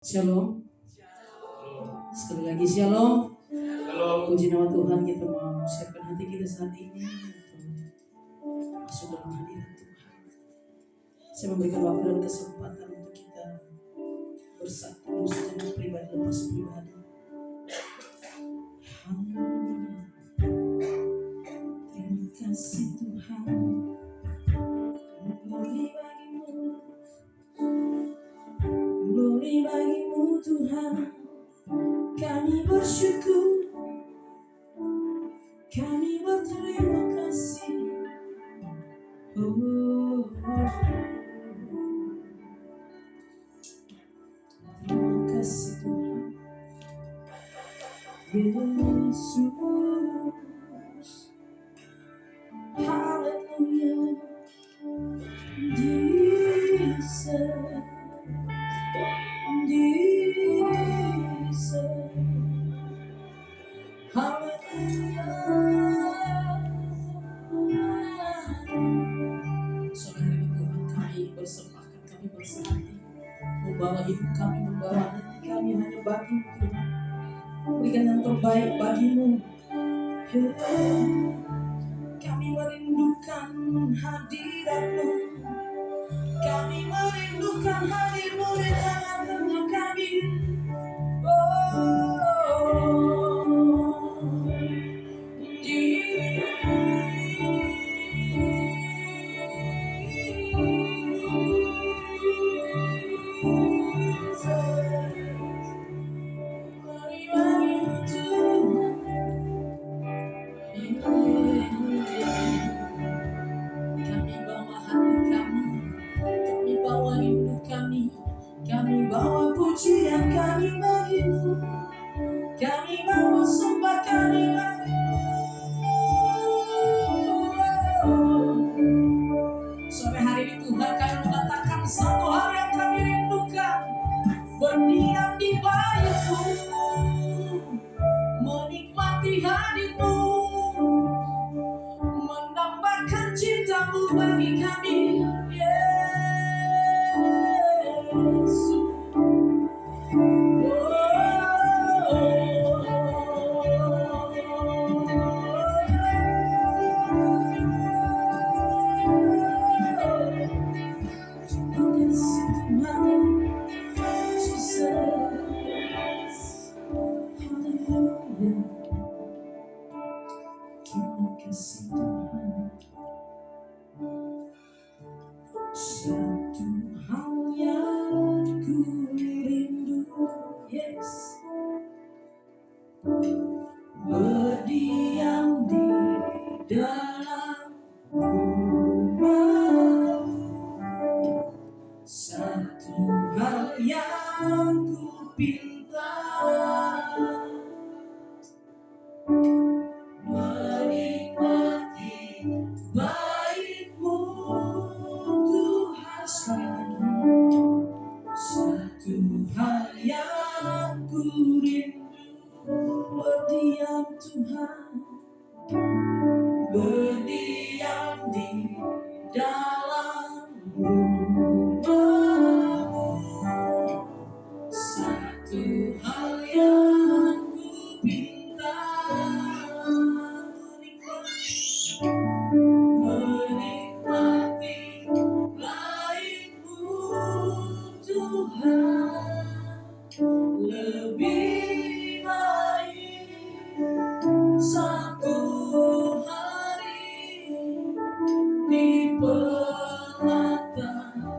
Shalom. Sekali lagi shalom. Puji nama Tuhan, kita mau siapkan hati kita saat ini untuk masuk dalam hadirat Tuhan. Saya memberikan waktu dan kesempatan untuk kita bersatu secara pribadi lepas pribadi. Terima kasih Tuhan. Glory bagimu Tuhan, kami bersyukur, kami berterima kasih. Terima kasih Tuhan, Yesus, Haleluya, Saudara ini Tuhan, kami bersembahkan, kami bersehati, membawa hidup kami, membawa hati kami hanya bagi-Mu Tuhan. Berikan yang terbaik bagi-Mu. Kami merindukan hadirat-Mu, kami merindukan hadir-Mu di tengah-tengah kami. Kami bawa pujian kami bagi-Mu, kami bawa sembah kami bagi-Mu. Sore hari ini Tuhan, kami mengatakan satu hal yang kami rindukan, berdiam di bait-Mu, menikmati hadir-Mu, menambahkan cinta-Mu bagi kami. Satu hal yang ku rindu, berdiam di dalam rumah. Satu hal yang ku pinta, menikmati bait-Mu Tuhan. Sekali lagi, satu hal yang ku rindu, berdiam Tuhan, berdiam di dalam rumah-Mu. Satu hal yang ku pinta, menikmati bait-Mu Tuhan. Lebih baik satu hari di pelataran-Mu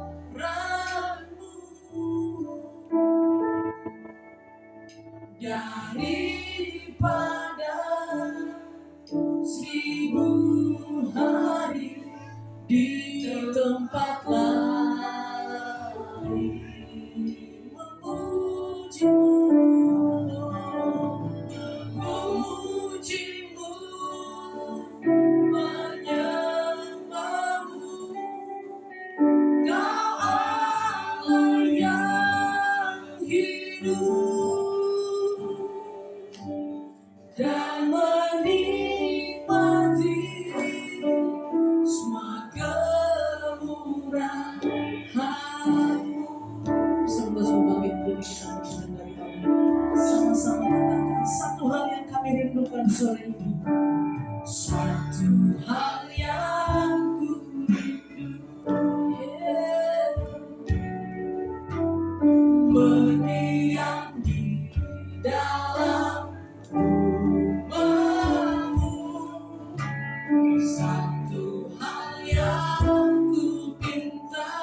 daripada 1000 hari di tempat lain. Memuji-Mu, menyembah-Mu, Kau Allah yang hidup, dan menikmati semua kemurahan-Mu. Sembah-sembah kita Tuhan sore ini. Suatu hal yang ku berdiam di dalam rumahmu. Satu hal yang ku pinta,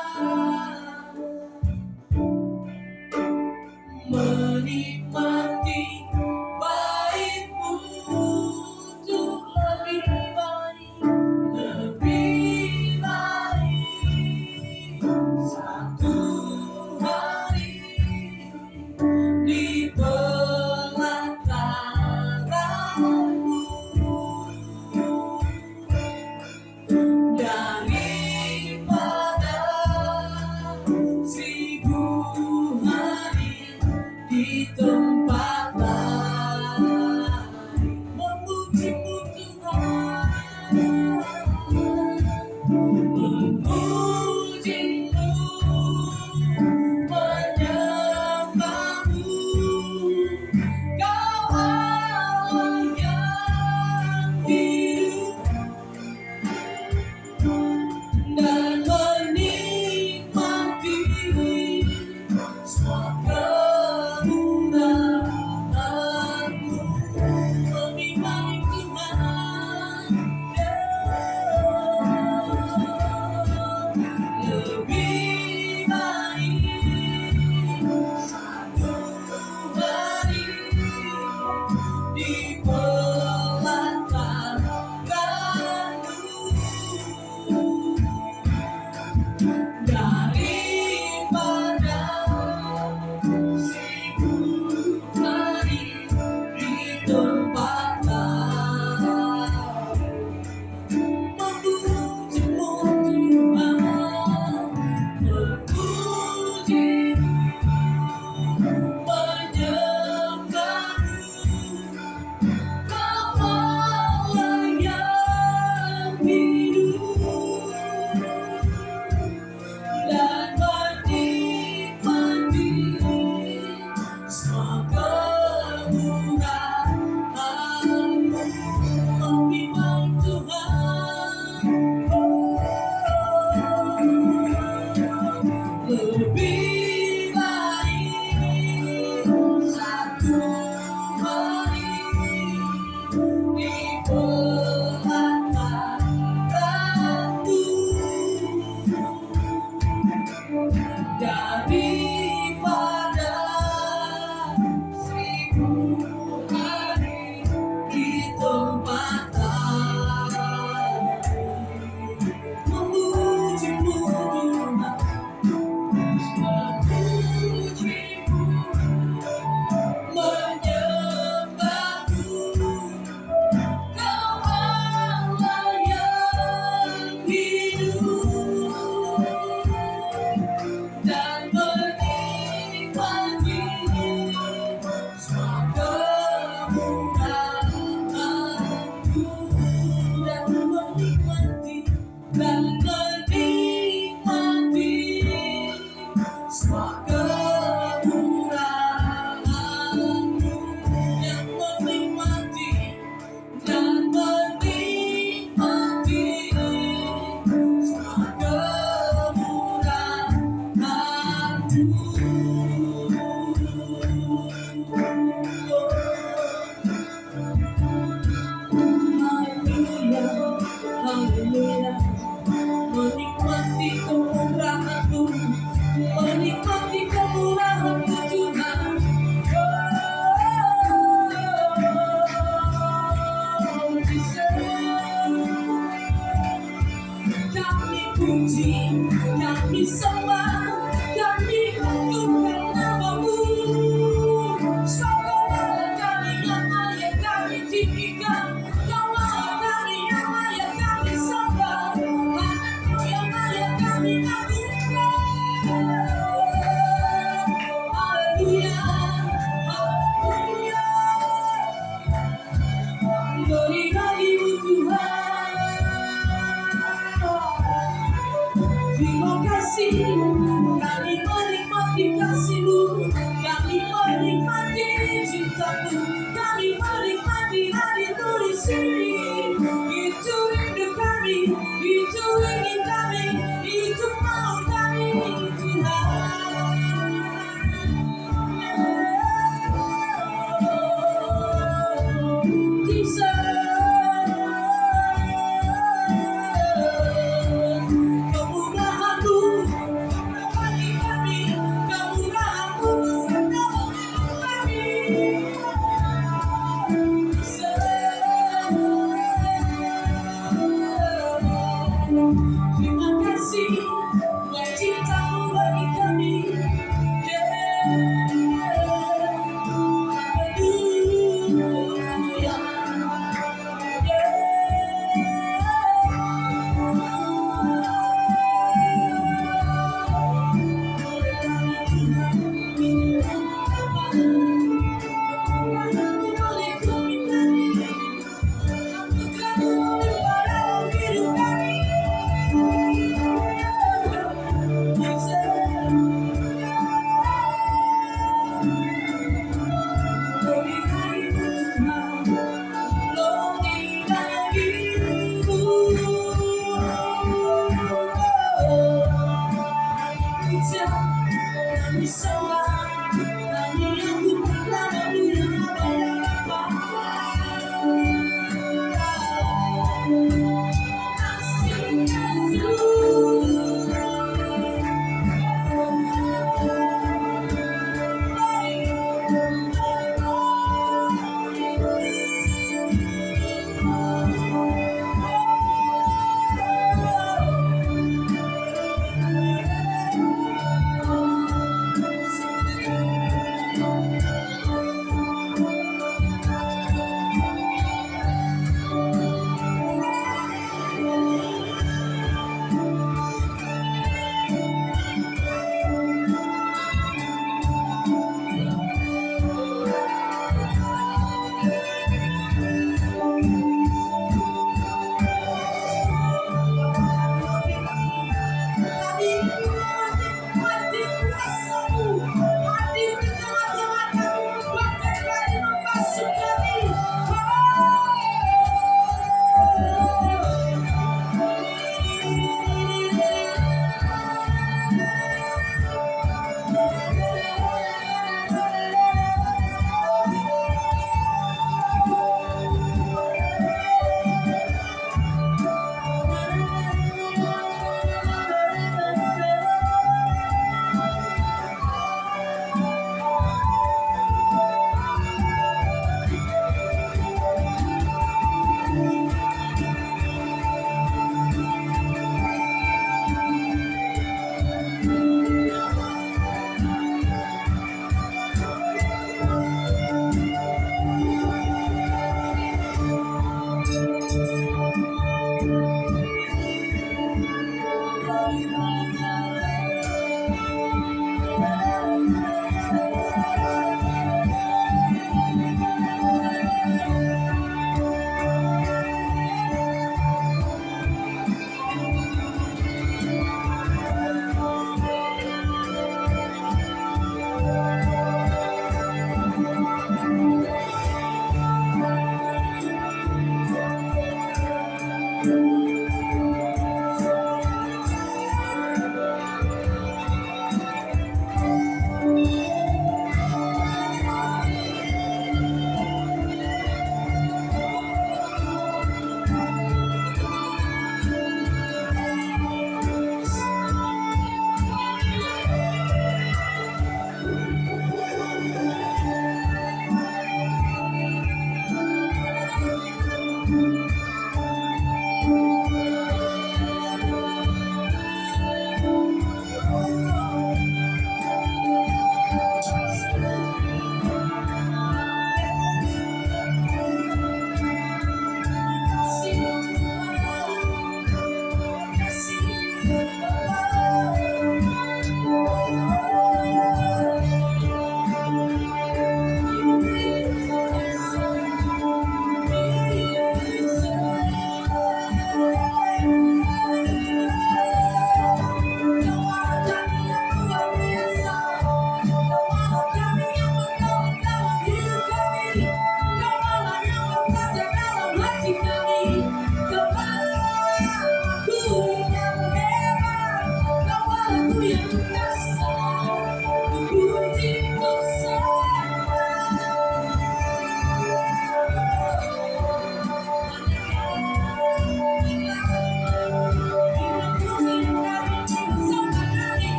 menikmati baitmu untuk lebih baik, lebih baik. Satu hari di pelataranmu, daripada 1000 hari di tempat lain. Memuji-Mu Tuhan, memuji-Mu, menyembah-Mu. Kau Allah yang hidup dan menikmati semua kemuliaan.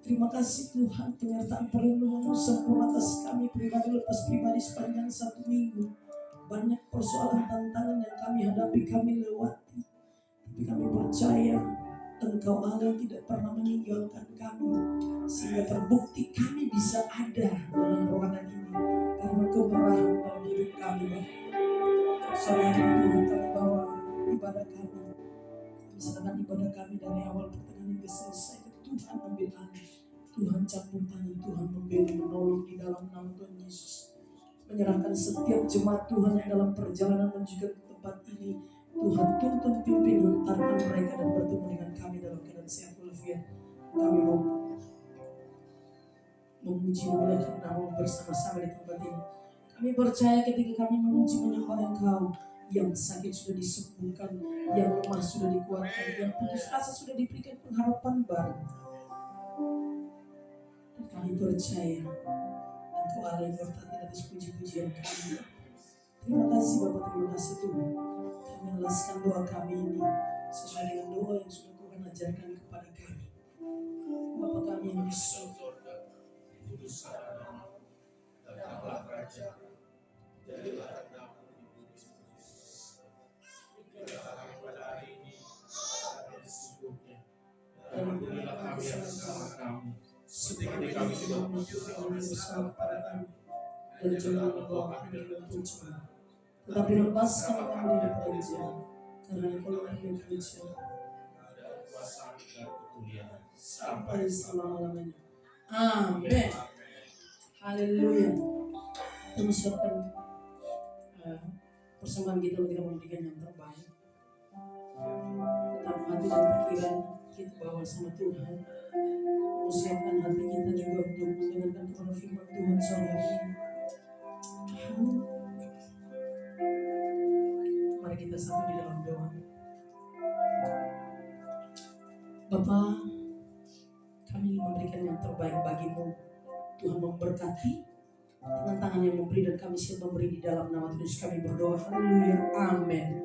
Terima kasih Tuhan, penyertaan perlindungan-Mu sempurna atas kami pribadi lepas pribadi sepanjang satu minggu. Banyak persoalan tantangan yang kami hadapi, kami lewati. Tapi kami percaya Engkau Allah yang tidak pernah meninggalkan kami. Sehingga terbukti kami bisa ada dalam ruangan ini karena kemurahan dalam hidup kami, Bapak. Sore hari ini Tuhan, kami bawa ibadah kami. Misalkan ibadah kami dari awal pertengahan hingga selesai, Tuhan ambil alih. Tuhan campur tangan, Tuhan membela, menolong di dalam nama Tuhan Yesus. Menyerahkan setiap jemaat Tuhan yang dalam perjalanan menuju ke tempat ini. Tuhan tuntun, pimpin, hantarkan mereka dan bertemu dengan kami dalam keadaan sehat walafiat. Kami mau memuji memuliakan nama bersama-sama di tempat ini. Kami percaya ketika kami memuji menyembah Engkau, yang sakit sudah disembuhkan, yang lemah sudah dikuatkan, yang putus asa sudah diberikan pengharapan baru. Dan kami percaya Engkau Allah yang bertata atas puji-pujian kami. Terima kasih Bapak, terima kasih Tuhan. Kami alaskan doa kami ini sesuai dengan doa yang sudah Tuhan ajarkan kepada kami. Bapa kami yang di surga, kuduskanlah namamu, datanglah kerajaan-Mu, jadilah kehendak-Mu di bumi seperti di surga. Berikanlah kami pada hari ini pada sesungguhnya, dan ampunilah kami yang salah kami, seperti kami juga mengampuni orang yang bersalah kepada kami, dan jangan membawa kami dalam pencobaan, tetapi lepaskan kami dari penjara, karena Engkau yang punya kerajaan, ada kuasa dan kemuliaan sampai selama-lamanya. Amin. Haleluya. Kita siapkan persembahan kita, kita memberikan yang terbaik. Tetap hati dan pikiran kita bawa sama Tuhan. Siapkan hati kita juga untuk mendengarkan kepada firman Tuhan sore hari ini. Mari kita satu di dalam doa. Bapa, kami ingin memberikan yang terbaik bagi-Mu Tuhan memberkati dengan tangan yang memberi dan kami siap memberi di dalam nama Tuhan Yesus kami berdoa. Haleluya. Amin.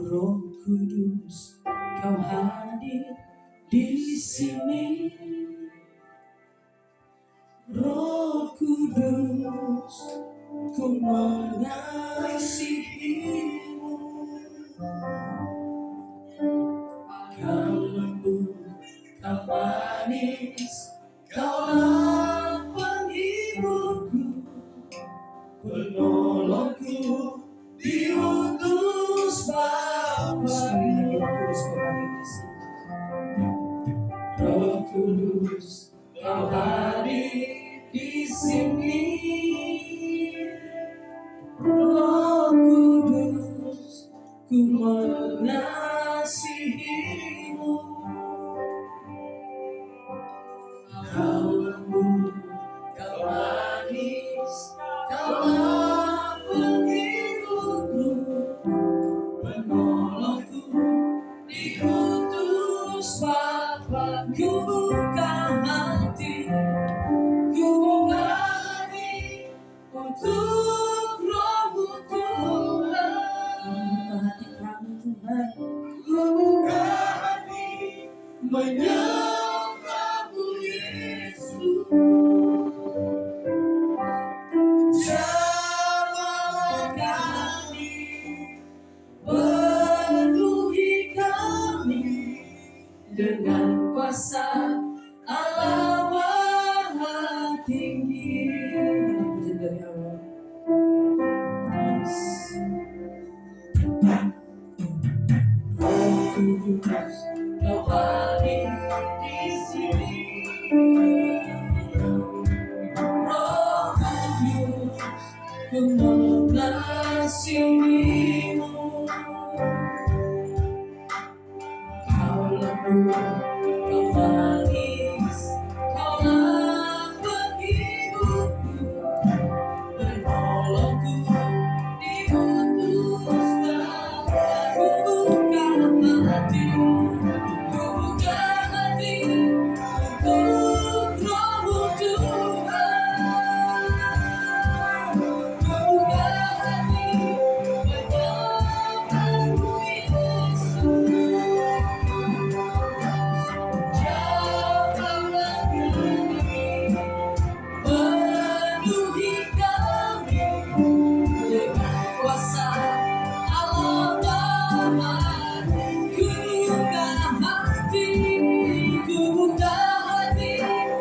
Roh Kudus, Kau hadir di sini. Roh Kudus, ku mengasihimu. Kau lembut, kau manis, Kaulah penghiburku, penolongku, diutus Bapa. Sekali lagi Roh Kudus, Kau hadir di sini. Roh Kudus, ku mengasihimu. Kau lembut, Kau manis, Kaulah penghiburku, penolongku, diutus Bapa. Ku buka hati untuk Roh-Mu Tuhan. Ku buka hati menyembah-Mu Yesus. Jamalah kami, penuhi kami dengan kuasa Allah Maha Tinggi. Pujian dari awal. Roh Kudus, Kau hadir di sini. Roh Kudus, ku mengasihimu. Kau lembut, Kau manis, Kaulah penghiburku, penolongku, diutus Bapa. Ku buka hati untuk Roh-Mu Tuhan. Ku buka hati menyembah-Mu Yesus. Jamalah kami, penuhi kami dengan kuasa Allah Bapa. Ku buka hati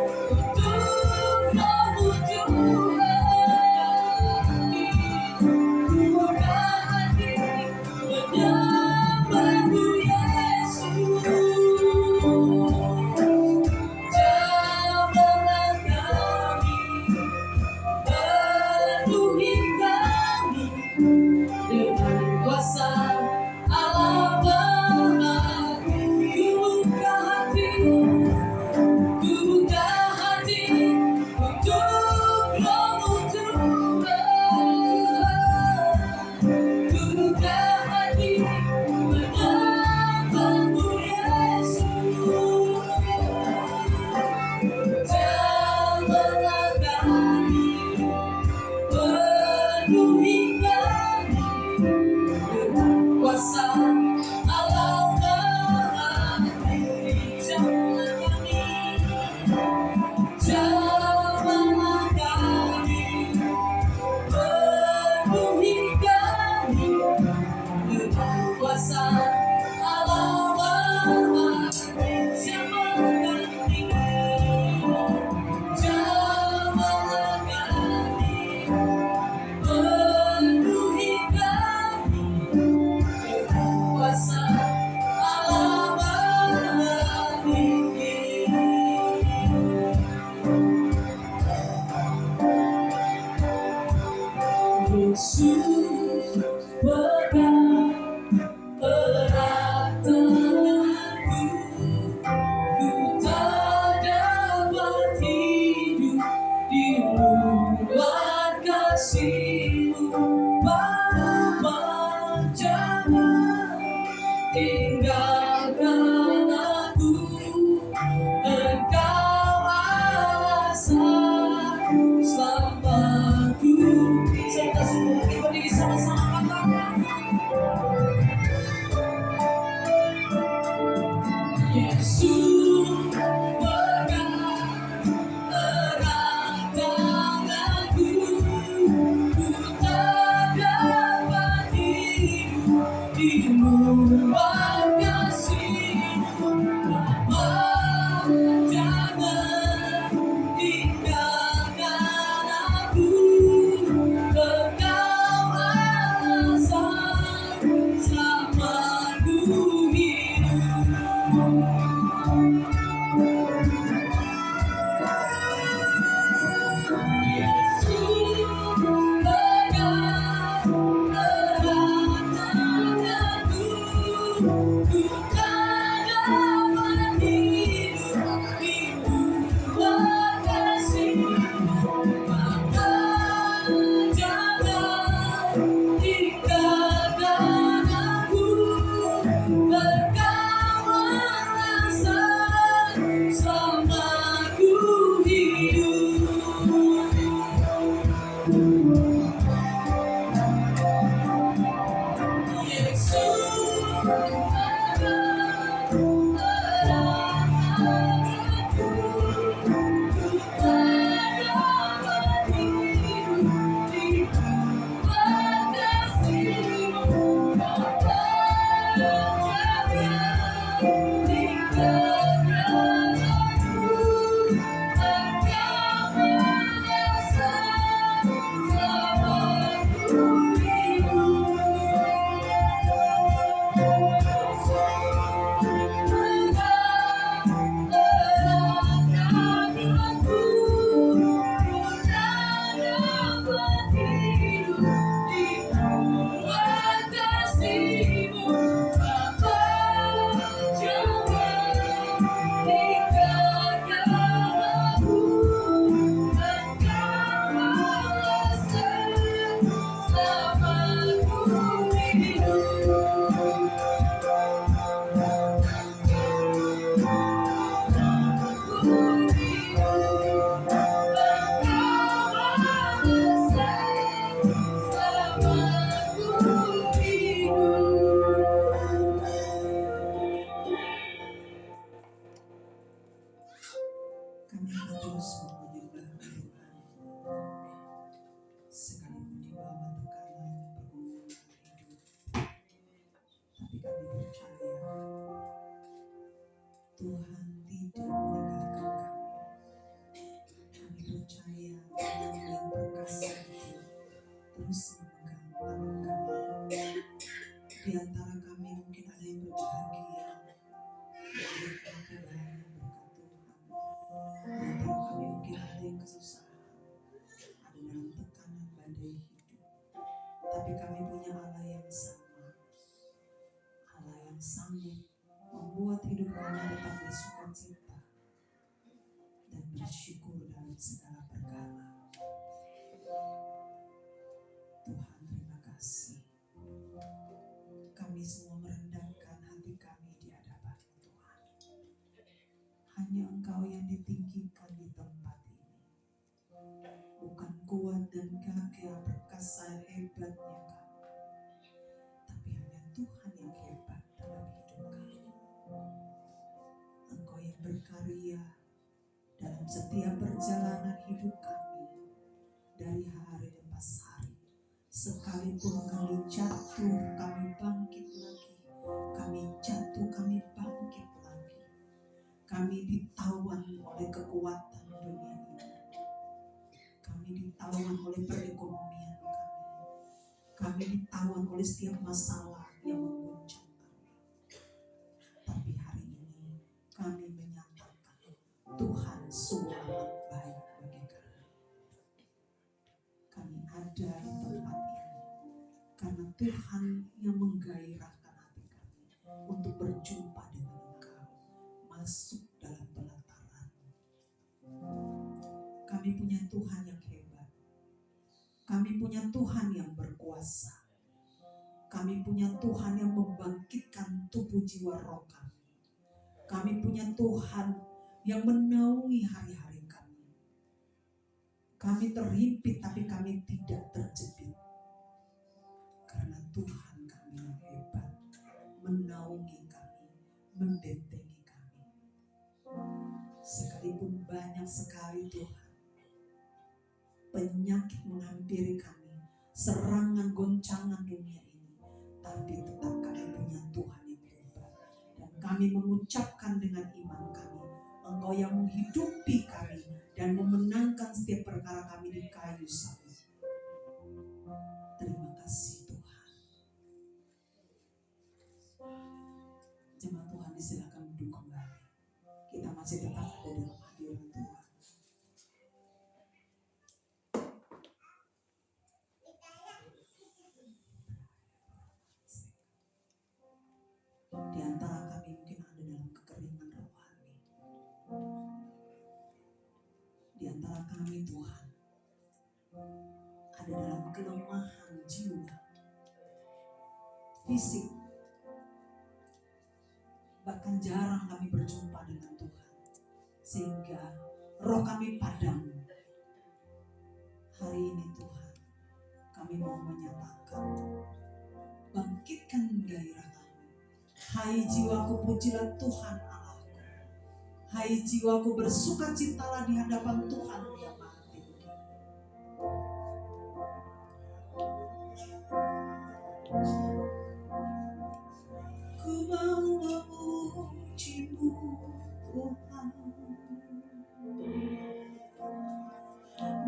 untuk Roh-Mu Tuhan. Ku buka hati menyembah-Mu Yesus. Jamalah kami, penuhi kami dengan kuasa Allah Bapa. Ku buka hati untuk Roh-Mu Tuhan. Ku buka hati menyembah-Mu Yesus. Jamalah kami, penuhi kami dengan kuasa Allah Maha Tinggi. Jamalah kami, penuhi kami dengan kuasa Allah Maha Tinggi. Jamalah kami, penuhi kami dengan kuasa Allah Maha Tinggi. Yesus pegang erat tanganku, ku tak dapat hidup di luar kasih-Mu. Bapa, jangan tinggalkan aku. Engkau Allah tinggikan di tempat ini. Bukan kuat dan gagah perkasa hebatnya kami, tapi hanya Tuhan yang hebat dalam hidup kami. Engkau yang berkarya dalam setiap perjalanan hidup kami, dari hari lepas hari. Sekalipun kami jatuh, kami bangkit lagi. Kami jatuh, kami bangkit lagi. Kami ditawan oleh kekuatan dunia ini. Kami ditawan oleh perekonomian kami. Kami ditawan oleh setiap masalah yang mengguncang kami. Tapi hari ini kami menyatakan Tuhan sungguh amat baik bagi kami. Kami ada di tempat ini karena Tuhan yang menggairahkan hati kami untuk berjumpa dengan Engkau, masuk dalam pelataran. Kami punya Tuhan yang hebat. Kami punya Tuhan yang berkuasa. Kami punya Tuhan yang membangkitkan tubuh jiwa roh kami. Kami punya Tuhan yang menaungi hari-hari kami. Kami terhimpit tapi kami tidak terjepit. Karena Tuhan kami yang hebat, menaungi kami, membentengi kami. Sekalipun banyak sekali Tuhan, penyakit menghampiri kami, serangan goncangan dunia ini, tapi tetap kami punya Tuhan yang hebat. Dan kami mengucapkan dengan iman kami, Engkau yang menghidupi kami dan memenangkan setiap perkara kami di kayu salib. Terima kasih Tuhan. Jemaat Tuhan disilakan duduk kembali. Kita masih tetap ada dalam hadirat Tuhan. Di antara kami mungkin ada dalam kekeringan rohani. Di antara kami Tuhan ada dalam kelemahan jiwa, fisik. Bahkan jarang kami berjumpa dengan Tuhan, sehingga roh kami padam. Hari ini Tuhan, kami mau menyatakan, bangkitkan gairah kami. Hai jiwaku, pujilah Tuhan Allahku. Hai jiwaku, bersukacitalah di hadapan Tuhan Dia Maha Tinggi. Ku mau memujimu Tuhan,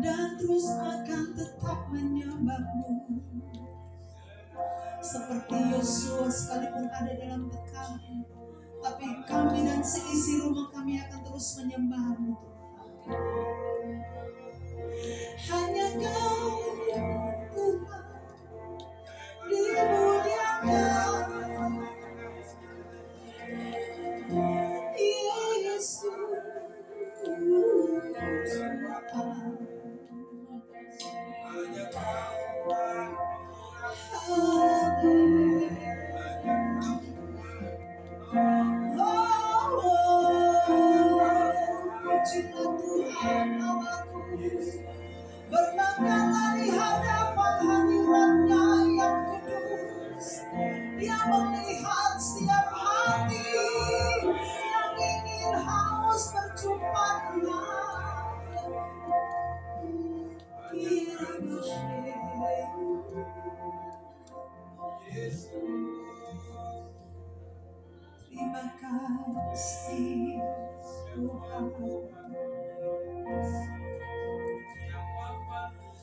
dan terus akan tetap menyembahmu. Seperti Yosua, sekalipun ada dalam tekanan, tapi kami dan seisi rumah kami akan terus menyembahmu Tuhan. Hanya Kau Tuhan dimuliakan. Ya Yesus, hanya Kau. Pujilah Tuhan Allahku, berbanggalah di hadapan hadirat-Nya yang kudus. Dia melihat setiap hati yang ingin haus berjumpa dengannya. Terima kasih Tuhan.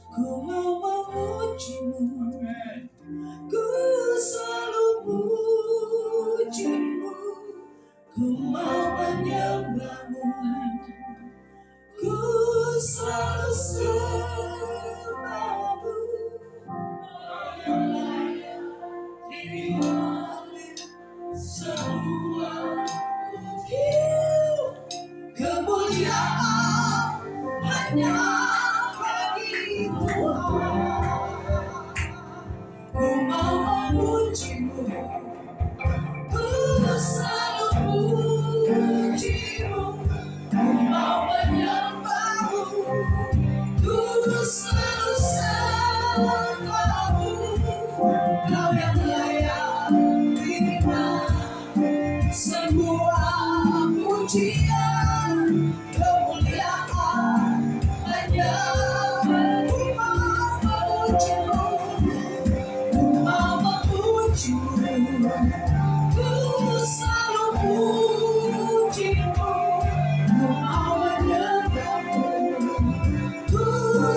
Ku mau memujimu, ku selalu pujimu. Ku mau menyembahmu, ku selalu sembahmu. Semua kemuliaan hanya bagi Tuhan.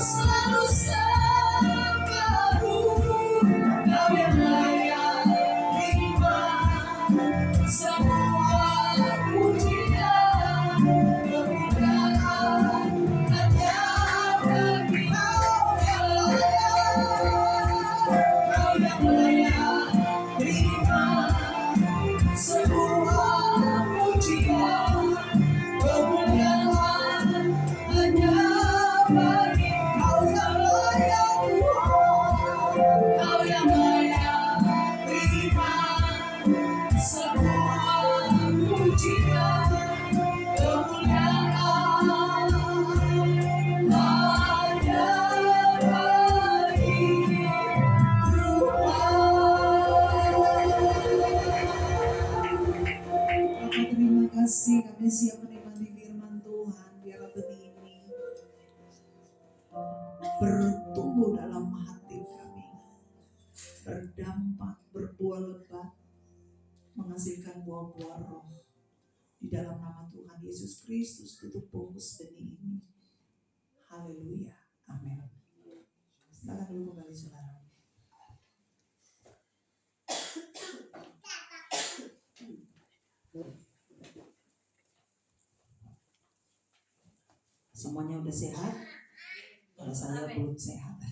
selalu selalu Kau yang layak terima semua pujian kemuliaan hanya bagi Kau yang layak terima semua pujian kemuliaan hanya bagi Kau yang layak Tuhan, Kau yang layak terima semua pujian kemuliaan hanya bagi Tuhan. Terima kasih kami siap menikmati firman Tuhan. Biarlah benih ini bertumbuh dalam hati kami, berdampak, berbuah lebat, menghasilkan buah-buah roh. Di dalam nama Tuhan Yesus Kristus tutup bungkus benih ini. Haleluya. Amin. Silakan dulu kembali saudara. Semuanya udah sehat? Kalau saya belum sehat.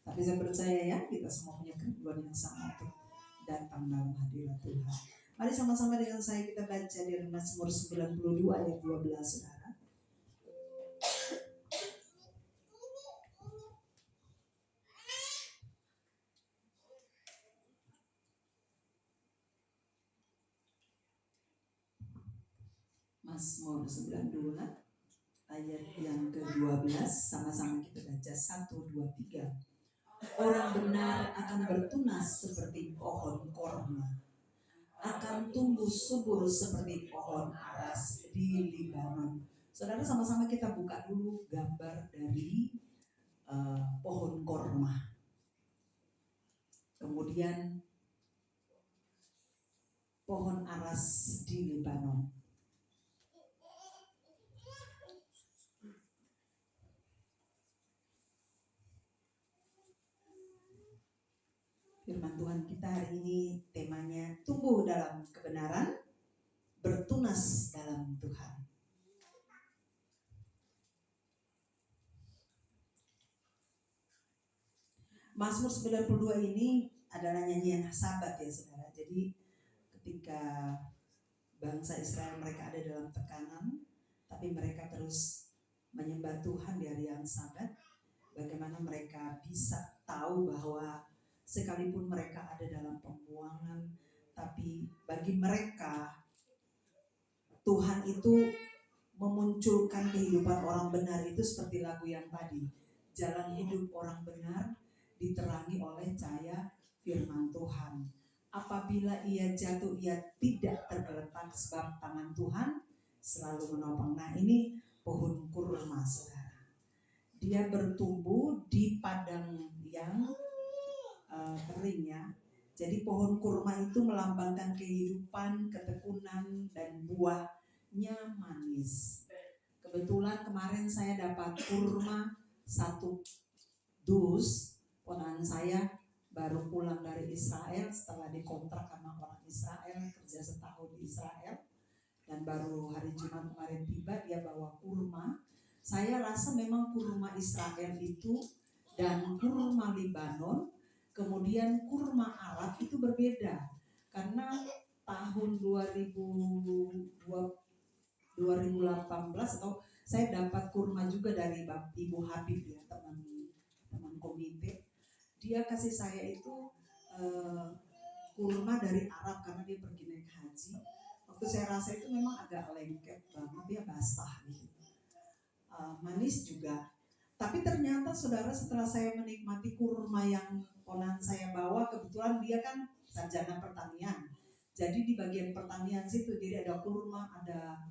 Tapi saya percaya ya, kita semua punya kerinduan yang sama untuk datang dalam hadirat Tuhan. Mari sama-sama dengan saya kita baca dari Mazmur 92 ayat 12 saudara. Mazmur 92 ayat yang ke-12, sama-sama kita baca 1, 2, 3. Orang benar akan bertunas seperti pohon korma, akan tumbuh subur seperti pohon aras di Libanon. Saudara, sama-sama kita buka dulu gambar dari pohon korma. Kemudian pohon aras di Libanon. Firman Tuhan kita hari ini temanya tumbuh dalam kebenaran, bertunas dalam Tuhan. Mazmur 92 ini adalah nyanyian Sabat ya saudara. Jadi ketika bangsa Israel mereka ada dalam tekanan, tapi mereka terus menyembah Tuhan di hari yang Sabat, bagaimana mereka bisa tahu bahwa sekalipun mereka ada dalam pembuangan, tapi bagi mereka Tuhan itu memunculkan kehidupan orang benar. Itu seperti lagu yang tadi, jalan hidup orang benar diterangi oleh cahaya firman Tuhan. Apabila ia jatuh, ia tidak tergeletak sebab tangan Tuhan selalu menopang. Nah, ini pohon kurma saudara. Dia bertumbuh di padang yang kering ya. Jadi pohon kurma itu melambangkan kehidupan, ketekunan, dan buahnya manis. Kebetulan kemarin saya dapat kurma 1 dus. Ponakan saya baru pulang dari Israel setelah dikontrak sama orang Israel, kerja setahun di Israel, dan baru hari Jumat kemarin tiba, dia bawa kurma. Saya rasa memang kurma Israel itu dan kurma Libanon, kemudian kurma Arab itu berbeda. Karena tahun 2018 atau saya dapat kurma juga dari Ibu Habib ya, teman komite. Dia kasih saya itu kurma dari Arab karena dia pergi naik haji. Waktu saya rasa itu memang agak lengket banget, dia basah gitu. Manis juga. Tapi ternyata saudara, setelah saya menikmati kurma yang ponakan saya bawa, kebetulan dia kan sarjana pertanian. Jadi di bagian pertanian situ, jadi ada kurma, ada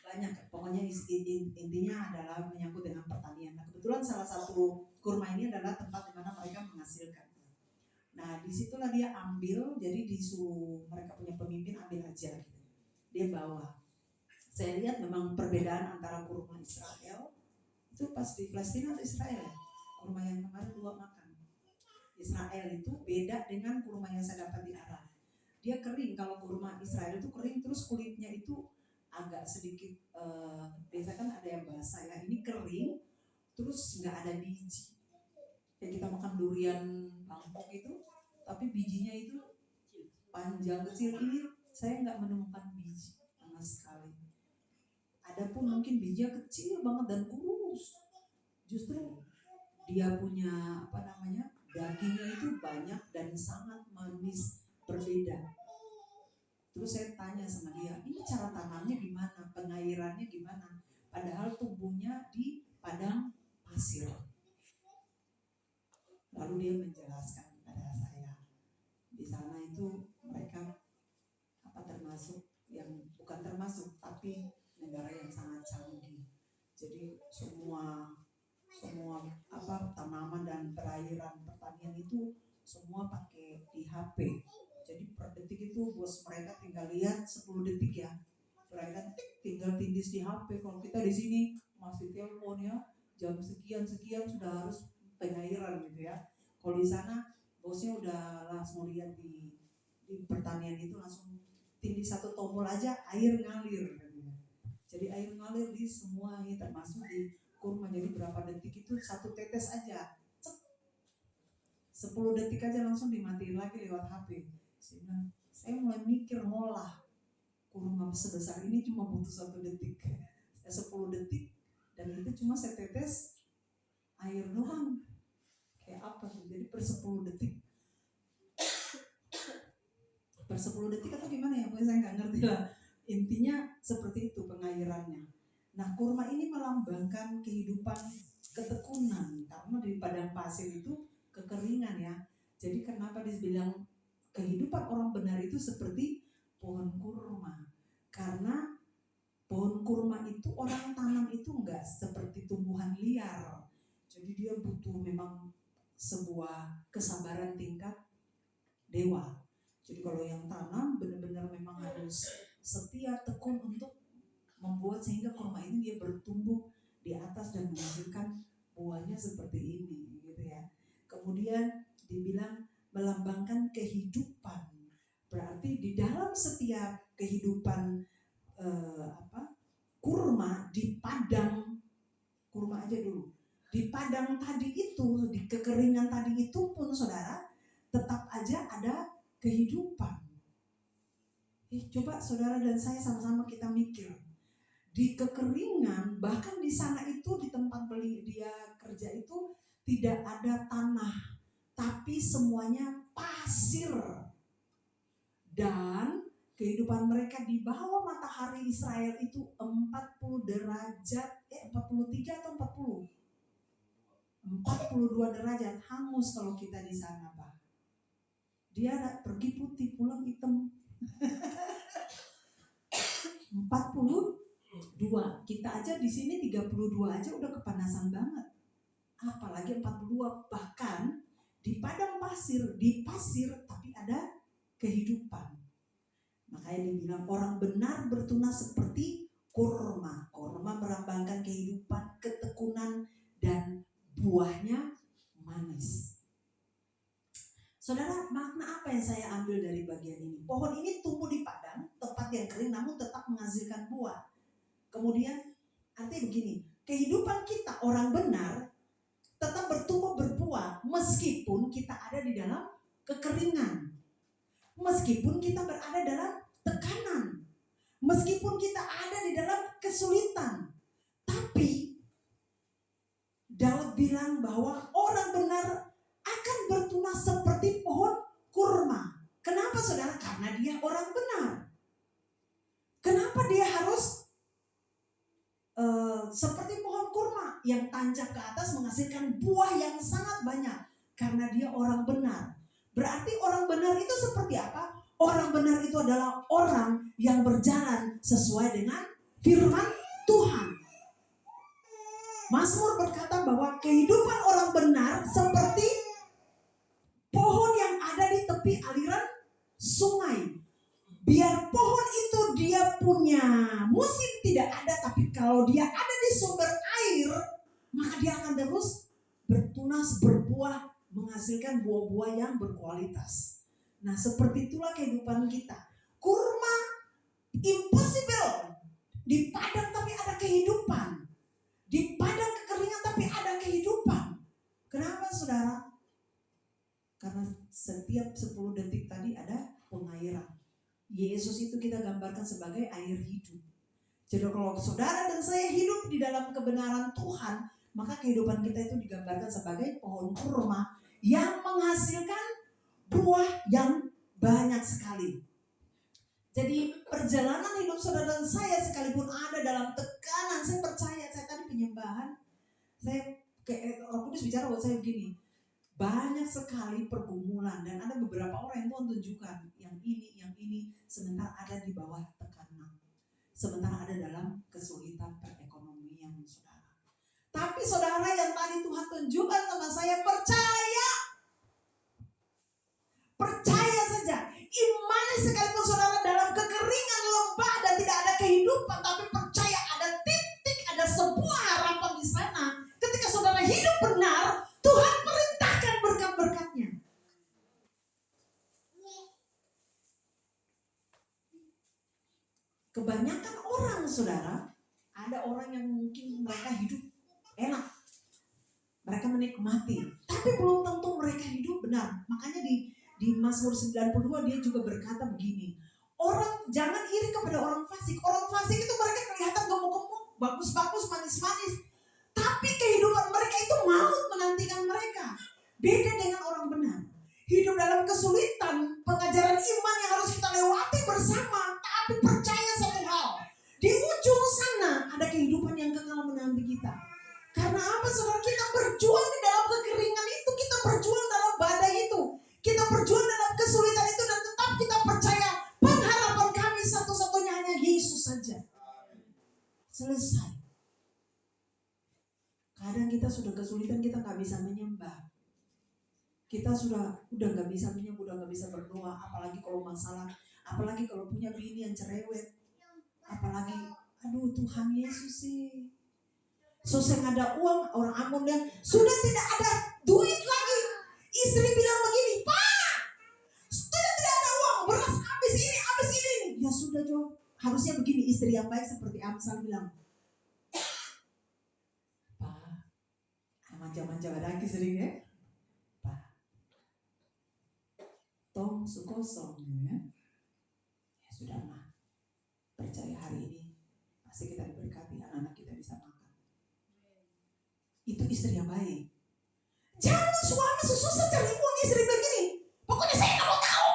banyak. Pokoknya intinya adalah menyangkut dengan pertanian. Nah, kebetulan salah satu kurma ini adalah tempat di mana mereka menghasilkan. Nah, disitulah dia ambil, jadi disuruh mereka punya pemimpin ambil aja gitu. Dia bawa. Saya lihat memang perbedaan antara kurma Israel Itu pas di Palestina atau Israel ya? Kurma yang kemarin gua makan. Israel itu beda dengan kurma yang saya dapat di Arab. Dia kering. Kalau kurma Israel itu kering, terus kulitnya itu agak sedikit biasa kan ada yang basah ya. Ini kering, terus nggak ada biji. Kayak kita makan durian Bangkok itu, tapi bijinya itu panjang kecil. Ini saya nggak menemukan biji sama sekali. Adapun mungkin bijinya kecil banget dan kurus. Justru dia punya dagingnya itu banyak dan sangat manis, berbeda. Terus saya tanya sama dia, ini cara tanamnya gimana, pengairannya gimana? Padahal tumbuhnya di padang pasir. Lalu dia menjelaskan kepada saya, di sana itu mereka bukan termasuk, tapi negara yang sangat canggih. Jadi semua tanaman dan perairan pertanian itu semua pakai di HP. Jadi per detik itu bos mereka tinggal lihat 10 detik ya. Perairan tinggal tindis di HP. Kalau kita di sini masih telepon ya, jam sekian sudah harus pengairan gitu ya. Kalau di sana bosnya udah langsung lihat di pertanian itu langsung tindis satu tombol aja air ngalir. Jadi air ngalir di semua ini termasuk di kurma. Jadi berapa detik itu satu tetes aja, 10 detik aja langsung dimatiin lagi lewat HP. Saya mulai mikir ngolah kurma sebesar ini cuma butuh 1 detik, 10 detik, dan itu cuma setetes air doang. Kayak apa tuh? Jadi per 10 detik atau gimana ya? Pokoknya saya nggak ngerti lah. Intinya seperti itu pengairannya. Nah, kurma ini melambangkan kehidupan ketekunan, karena di padang pasir itu kekeringan ya. Jadi kenapa dibilang kehidupan orang benar itu seperti pohon kurma? Karena pohon kurma itu orang tanam itu enggak seperti tumbuhan liar. Jadi dia butuh memang sebuah kesabaran tingkat dewa. Jadi kalau yang tanam benar-benar memang harus setia, tekun untuk membuat sehingga kurma ini dia bertumbuh di atas dan menghasilkan buahnya seperti ini gitu ya. Kemudian dibilang melambangkan kehidupan. Berarti di dalam setiap kehidupan kurma di padang kurma aja dulu. Di padang tadi itu, di kekeringan tadi itu pun saudara tetap aja ada kehidupan. Coba saudara dan saya sama-sama kita mikir. Di kekeringan, bahkan di sana itu di tempat dia kerja itu tidak ada tanah, tapi semuanya pasir. Dan kehidupan mereka di bawah matahari Israel itu 40 derajat, 43 atau 40? 42 derajat, hangus kalau kita di sana, Pak. Dia pergi putih, pulang hitam. 42, kita aja di sini 32 aja udah kepanasan banget. Apalagi 42, bahkan di padang pasir, di pasir tapi ada kehidupan. Makanya dibilang orang benar bertunas seperti kurma. Kurma melambangkan kehidupan, ketekunan, dan buahnya manis. Saudara, makna apa yang saya ambil dari bagian ini? Pohon ini tumbuh di padang, tempat yang kering namun tetap menghasilkan buah. Kemudian artinya begini, kehidupan kita orang benar tetap bertumbuh berbuah meskipun kita ada di dalam kekeringan. Meskipun kita berada dalam tekanan. Meskipun kita ada di dalam kesulitan. Tapi Daud bilang bahwa orang benar akan bertunas seperti pohon kurma. Kenapa saudara? Karena dia orang benar. Kenapa dia harus seperti pohon kurma yang tancap ke atas menghasilkan buah yang sangat banyak? Karena dia orang benar. Berarti orang benar itu seperti apa? Orang benar itu adalah orang yang berjalan sesuai dengan firman Tuhan. Mazmur berkata bahwa kehidupan orang benar seperti pohon yang ada di tepi aliran sungai. Biar pohon itu dia punya musim tidak ada, tapi kalau dia ada di sumber air, maka dia akan terus bertunas, berbuah, menghasilkan buah-buah yang berkualitas. Nah, seperti itulah kehidupan kita. Kurma impossible. Di padang tapi ada kehidupan. Di padang kekeringan tapi ada kehidupan. Kenapa saudara? Karena setiap 10 detik tadi ada pengairan. Yesus itu kita gambarkan sebagai air hidup. Jadi kalau saudara dan saya hidup di dalam kebenaran Tuhan, maka kehidupan kita itu digambarkan sebagai pohon kurma yang menghasilkan buah yang banyak sekali. Jadi perjalanan hidup saudara dan saya sekalipun ada dalam tekanan, saya percaya, saya tadi penyembahan, saya Roh Kudus bicara buat saya begini, banyak sekali pergumulan dan ada beberapa orang yang Tuhan tunjukkan yang ini, sementara ada di bawah tekanan, sementara ada dalam kesulitan perekonomian saudara. Tapi saudara yang tadi Tuhan tunjukkan sama saya, percaya saja. Imani sekalipun saudara dalam kekeringan, lembah dan tidak ada kehidupan, tapi percaya ada titik, ada sebuah harapan di sana. Ketika saudara hidup benar, Tuhan perintahkan berkat-berkatnya. Kebanyakan orang saudara, ada orang yang mungkin mereka hidup enak, mereka menikmati, tapi belum tentu mereka hidup benar. Makanya di Mazmur 92 dia juga berkata begini, orang jangan iri kepada orang fasik. Orang fasik itu mereka kelihatan gemuk-gemuk, bagus-bagus, manis-manis, tapi kehidupan mereka itu maut menantikan mereka. Beda dengan orang benar. Hidup dalam kesulitan, pengajaran iman yang harus kita lewati bersama. Tapi percaya satu hal, di ujung sana ada kehidupan yang kekal menanti kita. Karena apa saudara? Kita berjuang di dalam kekeringan itu, kita berjuang dalam badai itu, kita berjuang dalam kesulitan itu, dan tetap kita percaya pengharapan kami satu-satunya hanya Yesus saja. Selesai. Kadang kita sudah kesulitan, kita nggak bisa menyembah, kita udah nggak bisa menyembah, udah nggak bisa berdoa, apalagi kalau masalah, apalagi kalau punya bini yang cerewet, apalagi aduh Tuhan Yesus sih. Selesai ada uang, orang Ambon dan sudah tidak ada duit lagi. Istri bilang begini, Pak, sudah tidak ada uang, beras habis ini. Ya sudah Jo, harusnya begini, istri yang baik seperti Amsal bilang, Pak, manja-manja lagi sering ya, Pak, tong sukosong ya. Ya sudah mah, percaya hari ini pasti kita diberkati, anak-anak kita bisa makan. Itu istri yang baik. Jangan suami susah cari uang, istri begini, pokoknya saya nggak mau tahu.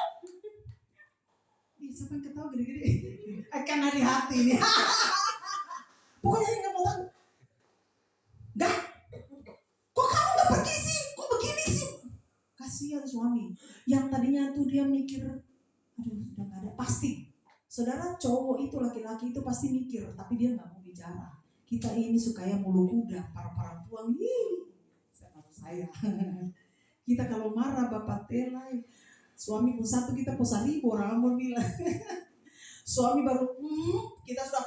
Siapa yang ketawa gede-gede? Akan dari hati nih. Pokoknya saya nggak mau tahu. Gak? Kok kamu nggak pergi sih? Kok begini sih? Kasihan suami. Yang tadinya tuh dia mikir, aduh udah nggak ada. Pasti, saudara cowok itu, laki-laki itu pasti mikir, tapi dia nggak mau bicara. Kita ini sukanya mulu kuda, para perempuan, sama saya. Kita kalau marah bapak telai, suami pun satu kita pun 1000 orang mau bilang. Suami baru, kita sudah.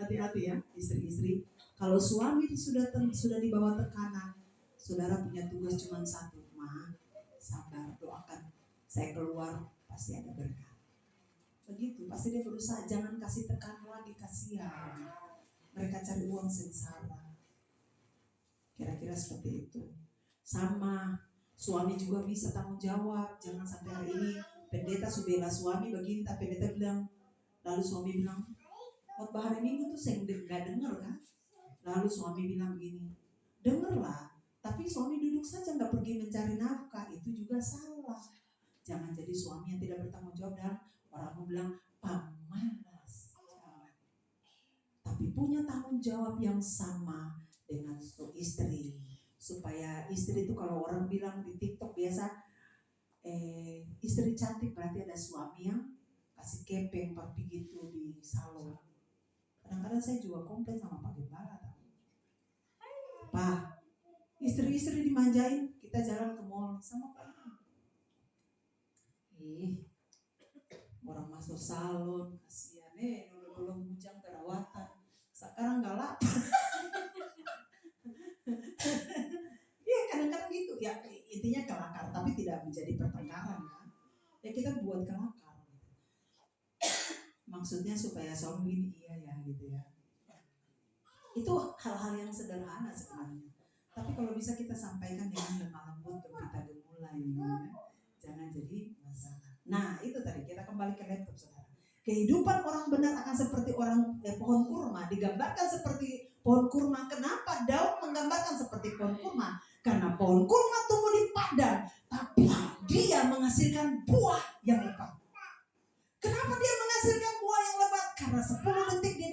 Hati-hati ya istri-istri. Kalau suami sudah di bawah tekanan, saudara punya tugas cuma satu, sabar, doakan. Saya keluar pasti ada berkat. Begitu, pasti dia berusaha, jangan kasih tekanan lagi, kasihan. Mereka cari uang sengsara. Kira-kira seperti itu. Sama suami juga bisa tanggung jawab. Jangan sampai hari ini pendeta subela suami begini, tapi pendeta bilang, lalu suami bilang, khotbah hari Minggu tuh saya nggak dengar kan? Lalu suami bilang begini, dengarlah, tapi suami duduk saja nggak pergi mencari nafkah, itu juga salah. Jangan jadi suami yang tidak bertanggung jawab dan orang mau bilang pemalas. Tapi punya tanggung jawab yang sama dengan istri, supaya istri itu kalau orang bilang di TikTok biasa, istri cantik berarti ada suami yang kasih kepeng papi gitu di salon. Kadang-kadang saya juga komplain sama Pak Gembala, Pak, istri-istri dimanjain, kita jalan ke mall sama Pak. Orang masuk salon, kasihan, belum bujang perawatan, Sekarang nggak lapar. Ya kadang-kadang gitu ya, intinya kelakar tapi tidak menjadi pertengkaran kan. Ya kita buat kelakar. Maksudnya supaya suami ini iya ya gitu ya. Itu hal-hal yang sederhana sebenarnya. Tapi kalau bisa kita sampaikan dengan lemah lembut, gembira gemulai gitu ya. Jangan jadi masalah. Nah itu tadi kita kembali ke laptop saudara. Kehidupan orang benar akan seperti pohon kurma, digambarkan seperti pohon kurma. Kenapa Daud menggambarkan seperti pohon kurma? Karena pohon kurma tumbuh di padang, tapi dia menghasilkan buah yang lebat. Kenapa dia menghasilkan buah yang lebat? Karena 10 detik dia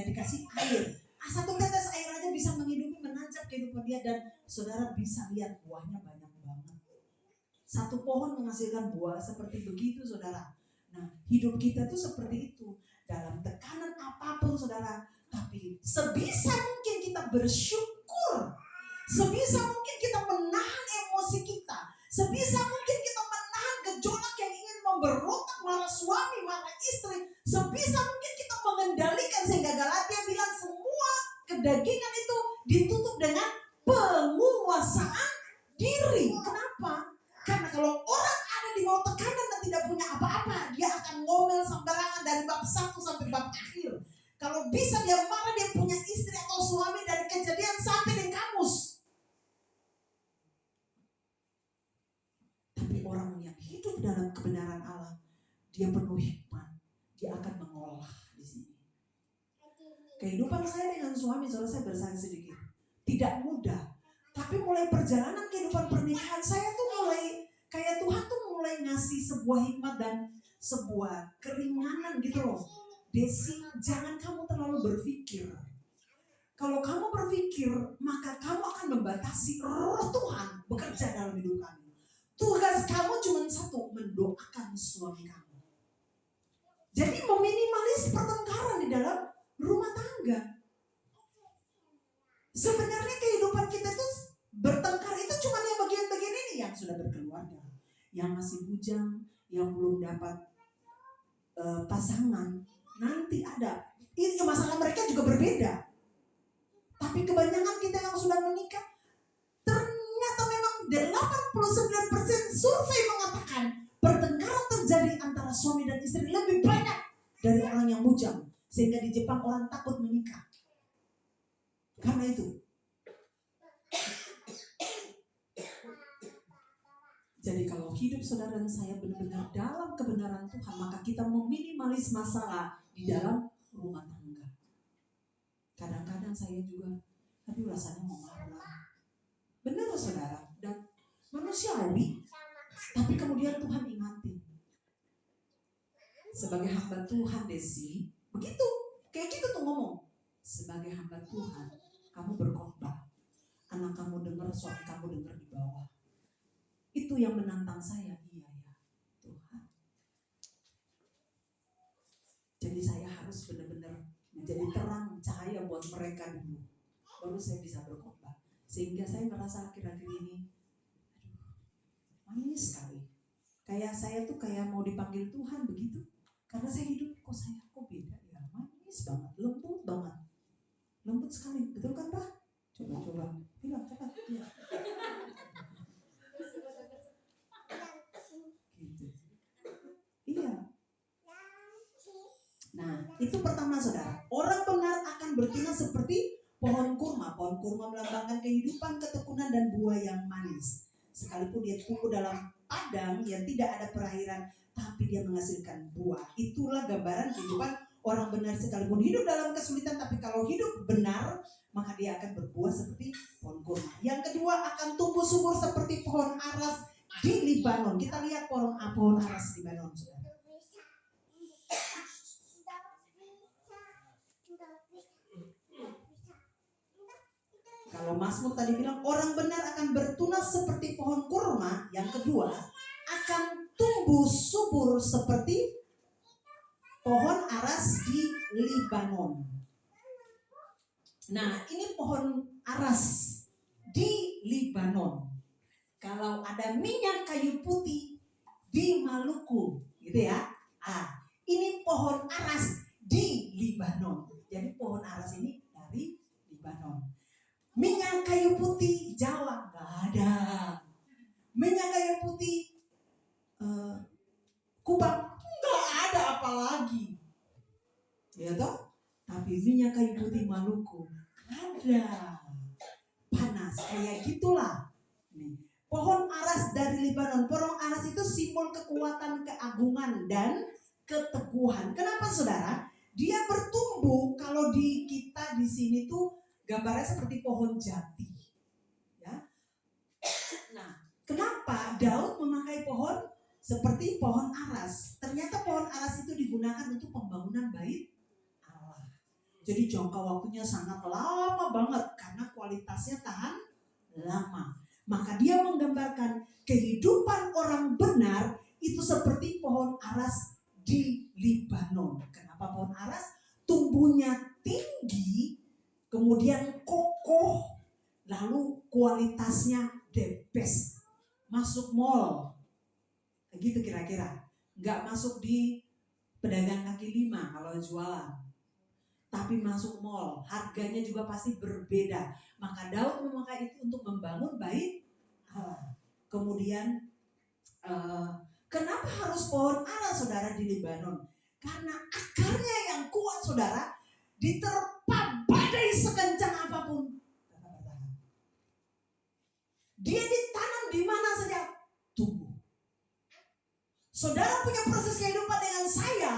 dikasih air. Satu tetes air aja bisa menghidupi, menancap kehidupan dia, dan saudara bisa lihat buahnya banyak banget. Satu pohon menghasilkan buah seperti begitu saudara. Nah hidup kita tuh seperti itu. Dalam tekanan apapun saudara, tapi sebisa mungkin kita bersyukur. Sebisa mungkin kita menahan emosi kita. Sebisa mungkin kita menahan gejolak yang ingin memberontak, marah suami, marah istri. Sebisa mungkin kita mengendalikan, sehingga Galatia bilang semua kedagingan itu ditutup dengan penguasaan diri. Kenapa? Karena kalau orang ada di bawah tekanan dan tidak punya apa-apa, dia akan ngomel sembarangan dari bab 1 sampai bab akhir. Kalau bisa dia marah, dia punya istri atau suami dari Kejadian sampai di kamus. Tapi orang yang hidup dalam kebenaran Allah, dia penuh hikmat, dia akan mengolah di sini. Kehidupan saya dengan suami, soalnya saya bersaksi sedikit, tidak mudah. Tapi mulai perjalanan kehidupan pernikahan saya tuh mulai kayak Tuhan tuh mulai ngasih sebuah hikmat dan sebuah keringanan gitu loh. Desi, jangan kamu terlalu berpikir. Kalau kamu berpikir, maka kamu akan membatasi roh Tuhan bekerja dalam hidup kamu. Tugas kamu cuma satu, mendoakan suami kamu. Jadi meminimalis pertengkaran di dalam rumah tangga. Sebenarnya kehidupan kita tuh bertengkar itu cuma yang bagian-bagian ini, yang sudah berkeluarga, yang masih bujang, yang belum dapat pasangan. Nanti ada, ini masalah mereka juga berbeda. Tapi kebanyakan kita yang sudah menikah, ternyata memang 89% survei mengatakan pertengkaran terjadi antara suami dan istri lebih banyak dari orang yang bujang. Sehingga di Jepang orang takut menikah karena itu. Jadi kalau hidup saudara dan saya benar-benar dalam kebenaran Tuhan, maka kita meminimalis masalah di dalam rumah tangga. Kadang-kadang saya juga, aduh rasanya mau marah. Benar saudara, dan manusiawi. Tapi kemudian Tuhan ingatin. Sebagai hamba Tuhan Desi, begitu, kayak gitu tuh ngomong. Sebagai hamba Tuhan, kamu berkhotbah. Anak kamu dengar, suami kamu dengar di bawah. Itu yang menantang saya, iya ya Tuhan. Jadi saya harus benar-benar menjadi terang, cahaya buat mereka dulu. Baru saya bisa berkhotbah. Sehingga saya merasa akhir-akhir ini, manis sekali. Kayak saya tuh kayak mau dipanggil Tuhan begitu. Karena saya hidup, kok beda ya, manis banget, lembut banget. Lembut sekali, betul kan Pak? Coba, bilang cepat. Ya. Gitu. Iya. Nah, itu pertama saudara. Orang benar akan bertunas seperti pohon kurma. Pohon kurma melambangkan kehidupan, ketekunan, dan buah yang manis. Sekalipun dia tumbuh dalam padang yang tidak ada perairan, tapi dia menghasilkan buah. Itulah gambaran kehidupan orang benar. Sekalipun hidup dalam kesulitan, tapi kalau hidup benar, maka dia akan berbuah seperti pohon kurma. Yang kedua, akan tumbuh subur seperti pohon aras di Libanon. Kita lihat pohon aras di Libanon, saudara. Kalau Mazmur tadi bilang orang benar akan bertunas seperti pohon kurma. Yang kedua, akan tumbuh subur seperti pohon aras di Libanon. Nah, ini pohon aras di Libanon. Kalau ada minyak kayu putih di Maluku, gitu ya. Ini pohon aras di Libanon. Jadi pohon aras ini dari Libanon. Minyak kayu putih Jawa nggak ada. Minyak kayu putih Kubang nggak ada apalagi. Ya toh? Tapi minyak kayu putih Maluku ada. Panas kayak gitulah. Nih, pohon aras dari Libanon. Pohon aras itu simbol kekuatan, keagungan dan keteguhan. Kenapa saudara? Dia bertumbuh kalau di kita di sini tuh gambarnya seperti pohon jati. Ya. Nah, kenapa Daud memakai pohon seperti pohon aras? Ternyata pohon aras itu digunakan untuk pembangunan bait Allah. Jadi jangka waktunya sangat lama banget karena kualitasnya tahan lama. Maka dia menggambarkan kehidupan orang benar itu seperti pohon aras di Libanon. Kenapa pohon aras? Tumbuhnya tinggi, kemudian kokoh, lalu kualitasnya the best. Masuk mall, gitu kira-kira. Nggak masuk di pedagang kaki lima kalau jualan, tapi masuk mall, harganya juga pasti berbeda. Maka Daud memakai itu untuk membangun bait Allah. Kemudian kenapa harus pohon ara saudara di Libanon? Karena akarnya yang kuat saudara, diterpa badai sekencang apapun tetap bertahan. Dia ditanam di mana saja tumbuh. Saudara punya proses kehidupan dengan saya,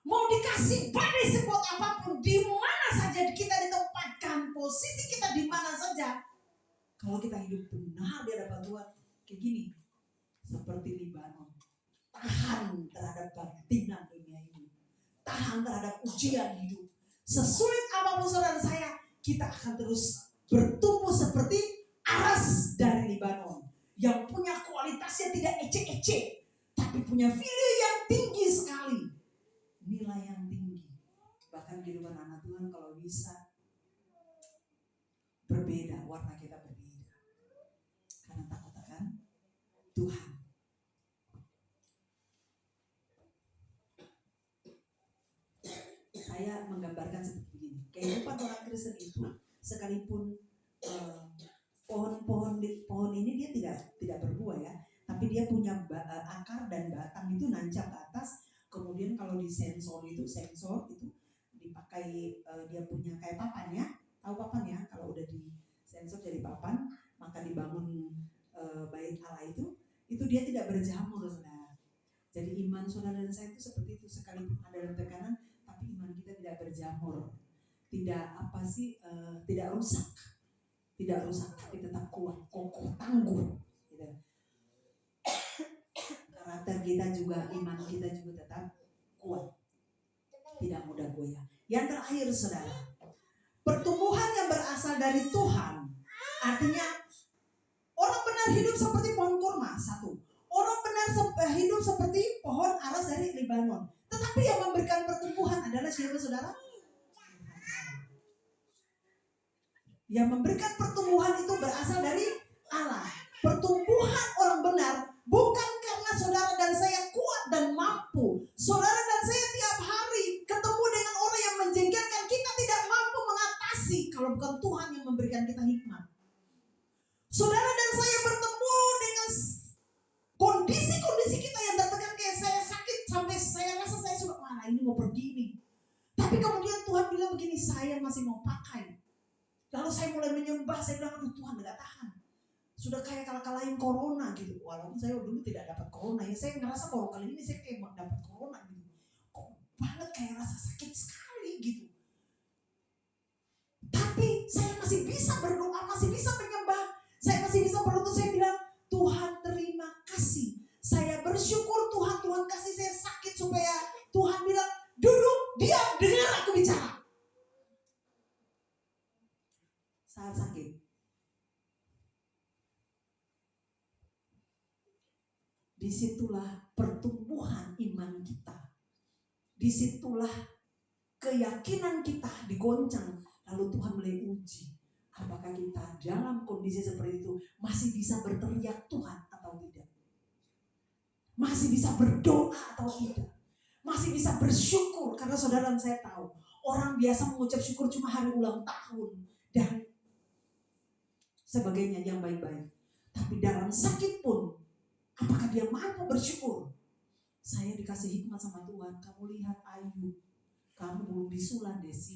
mau dikasih badai sekuat apapun, di mana saja kita ditempatkan, posisi kita di mana saja, kalau kita hidup benar di hadapan Tuhan, kayak gini, seperti Libanon, tahan terhadap bantingan dunia ini, tahan terhadap ujian hidup. Sesulit apapun saudara saya, kita akan terus bertumbuh seperti aras dari Libanon, yang punya kualitasnya tidak ecek-ecek, tapi punya value yang tinggi sekali. Nilai yang tinggi. Bahkan kehidupan anak Tuhan kalau bisa berbeda, warna kita berbeda. Karena takut akan Tuhan. Saya menggambarkan seperti ini. Kehidupan orang Kristen itu sekalipun pohon ini dia tidak berbuah ya, tapi dia punya akar dan batang itu nancap ke atas. Kemudian kalau di sensor itu dipakai dia punya kayak papan ya, tahu papan ya? Kalau udah di sensor jadi papan, maka dibangun bait Allah itu dia tidak berjamur saudara. Jadi iman saudara dan saya itu seperti itu, sekalipun ada dalam tekanan, tapi iman kita tidak berjamur, tidak rusak, tapi tetap kuat, kokoh, tangguh. Gitu. Karakter kita juga, iman kita juga tetap kuat, tidak mudah goyah. Yang terakhir saudara, pertumbuhan yang berasal dari Tuhan, artinya orang benar hidup seperti pohon kurma. Satu, orang benar hidup seperti pohon aras dari Libanon. Tetapi yang memberikan pertumbuhan adalah siapa saudara? Yang memberikan pertumbuhan itu berasal dari Allah. Pertumbuhan orang benar bukan karena saudara dan saya kuat dan mampu. Saudara dan saya tiap hari ketemu dengan orang yang menjengkelkan, kita tidak mampu mengatasi kalau bukan Tuhan yang memberikan kita hikmat. Saudara dan saya bertemu dengan kondisi-kondisi kita yang tertekan, kayak saya sakit sampai saya rasa saya sudah mana ini mau pergi nih. Tapi kemudian Tuhan bilang begini, saya masih mau pakai. Lalu saya mulai menyembah, saya bilang aduh Tuhan gak tahan. Sudah kayak kalah-kalahin corona gitu. Walaupun saya dulu tidak dapat corona ya, saya ngerasa bahwa kali ini saya kayak dapat corona gitu. Kok banget kayak rasa sakit sekali gitu. Tapi saya masih bisa berdoa, masih bisa menyembah, saya masih bisa berlutut. Saya bilang Tuhan terima kasih. Saya bersyukur Tuhan kasih saya sakit supaya Tuhan bilang duduk, diam, dengar aku bicara. Saat sakit, disitulah pertumbuhan iman kita, disitulah keyakinan kita digoncang. Lalu Tuhan mulai uji, apakah kita dalam kondisi seperti itu masih bisa berteriak Tuhan atau tidak, masih bisa berdoa atau tidak, masih bisa bersyukur. Karena saudara dan saya tahu Orang biasa mengucap syukur cuma hari ulang tahun dan sebagainya yang baik-baik. Tapi dalam sakit pun, apakah dia mampu bersyukur? Saya dikasih hikmat sama Tuhan. Kamu lihat Ayub, kamu belum bisulan Desi.